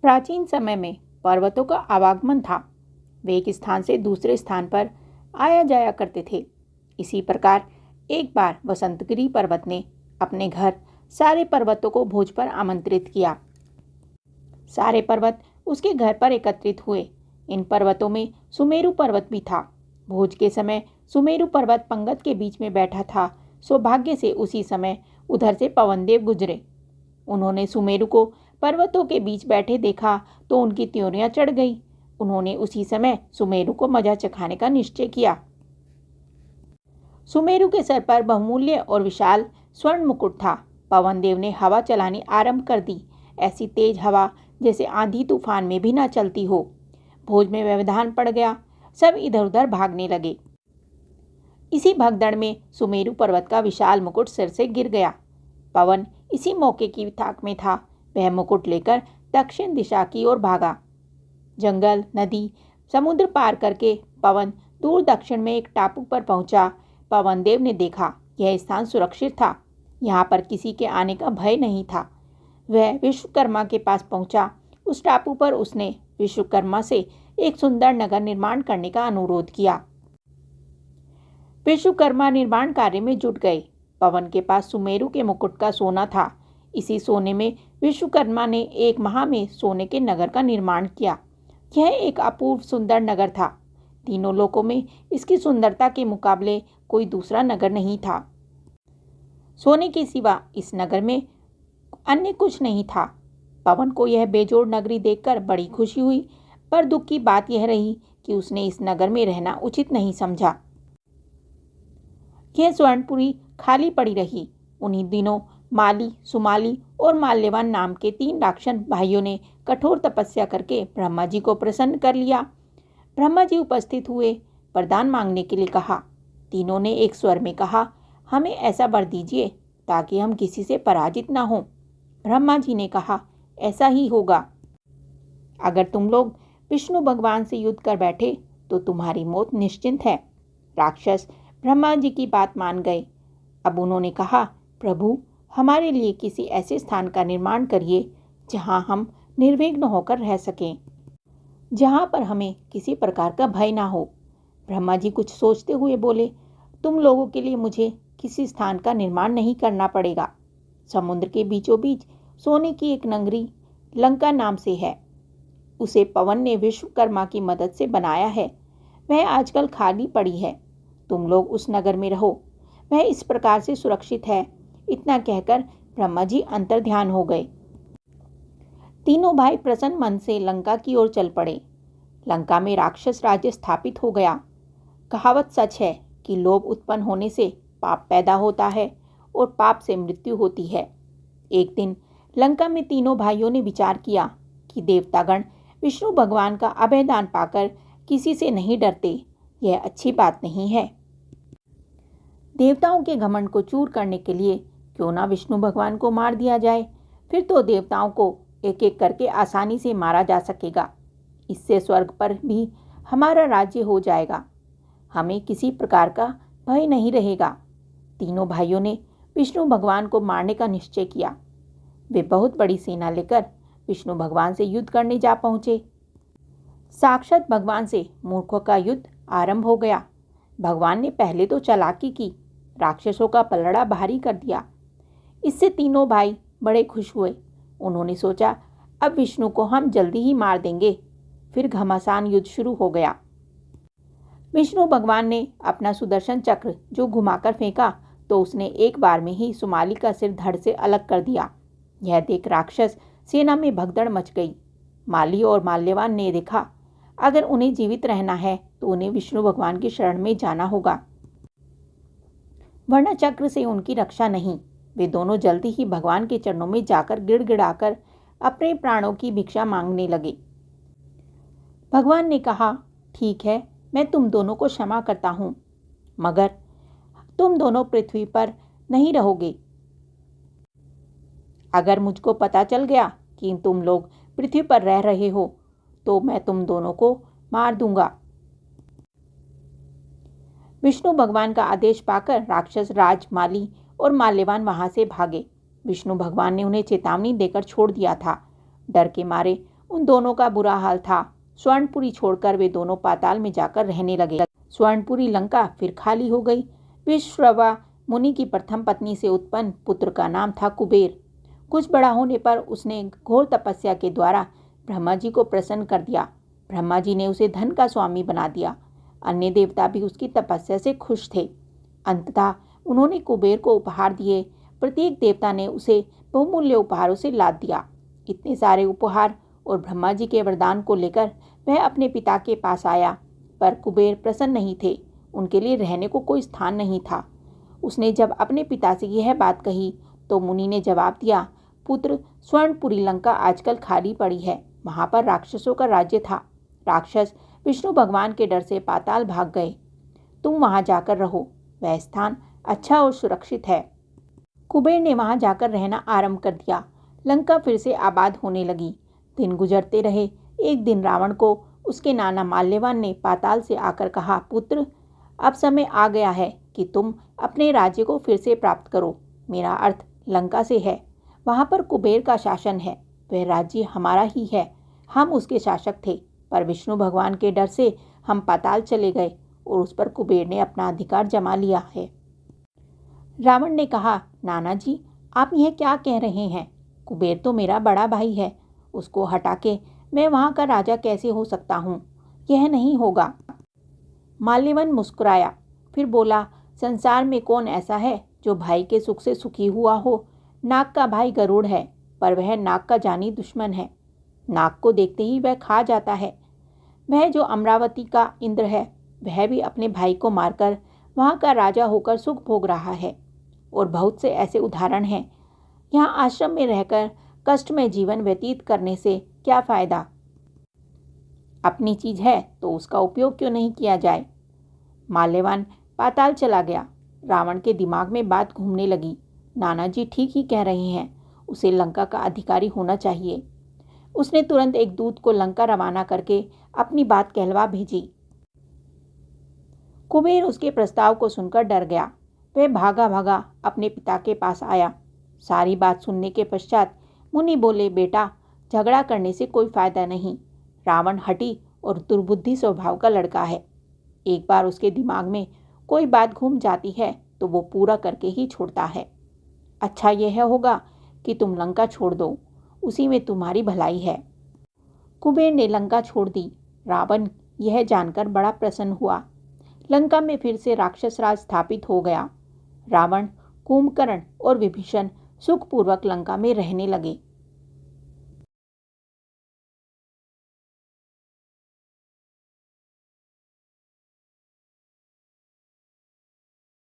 प्राचीन समय में पर्वतों का आवागमन था। वे एक स्थान से दूसरे स्थान पर आया जाया करते थे। इसी प्रकार एक बार वसंतगिरी पर्वत ने अपने घर सारे पर्वतों को भोज पर आमंत्रित किया। सारे पर्वत उसके घर पर एकत्रित हुए। इन पर्वतों में सुमेरु पर्वत भी था। भोज के समय सुमेरु पर्वत पंगत के बीच में बैठा था। सौभाग्य से उसी समय उधर से पवनदेव गुजरे। उन्होंने सुमेरु को पर्वतों के बीच बैठे देखा तो उनकी त्योरियां चढ़ गई। उन्होंने उसी समय सुमेरु को मजा चखाने का निश्चय किया। सुमेरु के सर पर बहुमूल्य और विशाल स्वर्ण मुकुट था। पवनदेव ने हवा चलानी आरंभ कर दी, ऐसी तेज हवा जैसे आंधी तूफान में भी न चलती हो। भोज में व्यवधान पड़ गया। सब इधर उधर भागने लगे। इसी भगदड़ में सुमेरु पर्वत का विशाल मुकुट सिर से गिर गया। पवन इसी मौके की ताक में था। वह मुकुट लेकर दक्षिण दिशा की ओर भागा। जंगल, नदी, समुद्र पार करके पवन दूर दक्षिण में एक टापू पर पहुंचा। पवनदेव ने देखा यह स्थान सुरक्षित था। यहाँ पर किसी के आने का भय नहीं था। वह विश्वकर्मा के पास पहुंचा। उस टापू पर उसने विश्वकर्मा से एक सुंदर नगर निर्माण करने का अनुरोध किया। विश्वकर्मा निर्माण कार्य में जुट गए। पवन के पास सुमेरु के मुकुट का सोना था। इसी सोने में विश्वकर्मा ने एक माह में सोने के नगर का निर्माण किया। यह एक अपूर्व सुंदर नगर था। तीनों लोकों में इसकी सुंदरता के मुकाबले कोई दूसरा नगर नहीं था। सोने के सिवा इस नगर में अन्य कुछ नहीं था। पवन को यह बेजोड़ नगरी देखकर बड़ी खुशी हुई, पर दुख की बात यह रही कि उसने इस नगर में रहना उचित नहीं समझा। यह स्वर्णपुरी खाली पड़ी रही। उन्हीं दिनों माली, सुमाली और माल्यवान नाम के 3 राक्षस भाइयों ने कठोर तपस्या करके ब्रह्मा जी को प्रसन्न कर लिया। ब्रह्मा जी उपस्थित हुए, वरदान मांगने के लिए कहा। तीनों ने एक स्वर में कहा, हमें ऐसा वर दीजिए ताकि हम किसी से पराजित ना हों। ब्रह्मा जी ने कहा, ऐसा ही होगा। अगर तुम लोग विष्णु भगवान से युद्ध कर बैठे तो तुम्हारी मौत निश्चिंत है। राक्षस ब्रह्मा जी की बात मान गए। अब उन्होंने कहा, प्रभु, हमारे लिए किसी ऐसे स्थान का निर्माण करिए जहां हम निर्विघ्न होकर रह सकें, जहां पर हमें किसी प्रकार का भय ना हो। ब्रह्मा जी कुछ सोचते हुए बोले, तुम लोगों के लिए मुझे किसी स्थान का निर्माण नहीं करना पड़ेगा। समुद्र के बीचों बीच सोने की एक नगरी लंका नाम से है। उसे पवन ने विश्वकर्मा की मदद से बनाया है। वह आजकल खाली पड़ी है। तुम लोग उस नगर में रहो। वह इस प्रकार से सुरक्षित है। इतना कहकर ब्रह्मा जी अंतर्ध्यान हो गए। तीनों भाई प्रसन्न मन से लंका की ओर चल पड़े। लंका में राक्षस राज्य स्थापित हो गया। कहावत सच है कि लोभ उत्पन्न होने से पाप पैदा होता है और पाप से मृत्यु होती है। एक दिन लंका में तीनों भाइयों ने विचार किया कि देवतागण विष्णु भगवान का अभयदान पाकर किसी से नहीं डरते। यह अच्छी बात नहीं है। देवताओं के घमंड को चूर करने के लिए क्यों ना विष्णु भगवान को मार दिया जाए। फिर तो देवताओं को एक एक करके आसानी से मारा जा सकेगा। इससे स्वर्ग पर भी हमारा राज्य हो जाएगा। हमें किसी प्रकार का भय नहीं रहेगा। तीनों भाइयों ने विष्णु भगवान को मारने का निश्चय किया। वे बहुत बड़ी सेना लेकर विष्णु भगवान से युद्ध करने जा पहुंचे। साक्षात भगवान से मूर्खों का युद्ध आरंभ हो गया। भगवान ने पहले तो चालाकी की, राक्षसों का पलड़ा भारी कर दिया। इससे तीनों भाई बड़े खुश हुए। उन्होंने सोचा, अब विष्णु को हम जल्दी ही मार देंगे। फिर घमासान युद्ध शुरू हो गया। विष्णु भगवान ने अपना सुदर्शन चक्र जो घुमाकर फेंका तो उसने एक बार में ही सुमाली का सिर धड़ से अलग कर दिया। यह देख राक्षस सेना में भगदड़ मच गई। माली और माल्यवान ने देखा, अगर उन्हें जीवित रहना है तो उन्हें विष्णु भगवान की शरण में जाना होगा, वरना चक्र से उनकी रक्षा नहीं। वे दोनों जल्दी ही भगवान के चरणों में जाकर गिड़गिड़ाकर अपने प्राणों की भिक्षा मांगने लगे। भगवान ने कहा, ठीक है, मैं तुम दोनों को क्षमा करता हूँ, मगर तुम दोनों पृथ्वी पर नहीं रहोगे। अगर मुझको पता चल गया कि तुम लोग पृथ्वी पर रह रहे हो तो मैं तुम दोनों को मार दूंगा। विष्णु भगवान का आदेश पाकर राक्षस राज, माली और माल्यवान वहां से भागे। विष्णु भगवान ने उन्हें चेतावनी देकर छोड़ दिया था। डर के मारे उन दोनों का बुरा हाल था। स्वर्णपुरी छोड़कर वे दोनों पाताल में जाकर रहने लगे। स्वर्णपुरी लंका फिर खाली हो गई। विश्रवा मुनि की प्रथम पत्नी से उत्पन्न पुत्र का नाम था कुबेर। कुछ बड़ा होने पर उसने घोर तपस्या के द्वारा ब्रह्मा जी को प्रसन्न कर दिया। ब्रह्मा जी ने उसे धन का स्वामी बना दिया। अन्य देवता भी उसकी तपस्या से खुश थे। अंततः उन्होंने कुबेर को उपहार दिए। प्रत्येक देवता ने उसे बहुमूल्य उपहारों से लाद दिया। इतने सारे उपहार और ब्रह्मा जी के वरदान को लेकर वह अपने पिता के पास आया, पर कुबेर प्रसन्न नहीं थे। उनके लिए रहने को कोई स्थान नहीं था। उसने जब अपने पिता से यह बात कही तो मुनि ने जवाब दिया, पुत्र, स्वर्णपुरी लंका आजकल खाली पड़ी है। वहां पर राक्षसों का राज्य था। राक्षस विष्णु भगवान के डर से पाताल भाग गए। तुम वहां जाकर रहो, वह स्थान अच्छा और सुरक्षित है। कुबेर ने वहां जाकर रहना आरंभ कर दिया। लंका फिर से आबाद होने लगी। दिन गुजरते रहे। एक दिन रावण को उसके नाना माल्यवान ने पाताल से आकर कहा, पुत्र, अब समय आ गया है कि तुम अपने राज्य को फिर से प्राप्त करो। मेरा अर्थ लंका से है। वहां पर कुबेर का शासन है। वह राज्य हमारा ही है। हम उसके शासक थे, पर विष्णु भगवान के डर से हम पाताल चले गए और उस पर कुबेर ने अपना अधिकार जमा लिया है। रावण ने कहा, नाना जी, आप यह क्या कह रहे हैं? कुबेर तो मेरा बड़ा भाई है। उसको हटा के मैं वहां का राजा कैसे हो सकता हूँ? यह नहीं होगा। माल्यवान मुस्कुराया, फिर बोला, संसार में कौन ऐसा है जो भाई के सुख से सुखी हुआ हो? नाग का भाई गरुड़ है, पर वह नाग का जानी दुश्मन है। नाग को देखते ही वह खा जाता है। वह जो अमरावती का इंद्र है, वह भी अपने भाई को मारकर वहां का राजा होकर सुख भोग रहा है। और बहुत से ऐसे उदाहरण हैं। यहाँ आश्रम में रहकर कष्ट में जीवन व्यतीत करने से क्या फायदा? अपनी चीज है तो उसका उपयोग क्यों नहीं किया जाए? माल्यवान पाताल चला गया। रावण के दिमाग में बात घूमने लगी। नाना जी ठीक ही कह रहे हैं, उसे लंका का अधिकारी होना चाहिए। उसने तुरंत एक दूत को लंका रवाना करके अपनी बात कहलवा भेजी। कुबेर उसके प्रस्ताव को सुनकर डर गया। वह भागा भागा अपने पिता के पास आया। सारी बात सुनने के पश्चात मुनि बोले, बेटा, झगड़ा करने से कोई फायदा नहीं। रावण हठी और दुर्बुद्धि स्वभाव का लड़का है। एक बार उसके दिमाग में कोई बात घूम जाती है तो वो पूरा करके ही छोड़ता है। अच्छा यह होगा कि तुम लंका छोड़ दो, उसी में तुम्हारी भलाई है। कुबेर ने लंका छोड़ दी। रावण यह जानकर बड़ा प्रसन्न हुआ। लंका में फिर से राक्षस राज स्थापित हो गया। रावण, कुंभकर्ण और विभीषण सुखपूर्वक लंका में रहने लगे।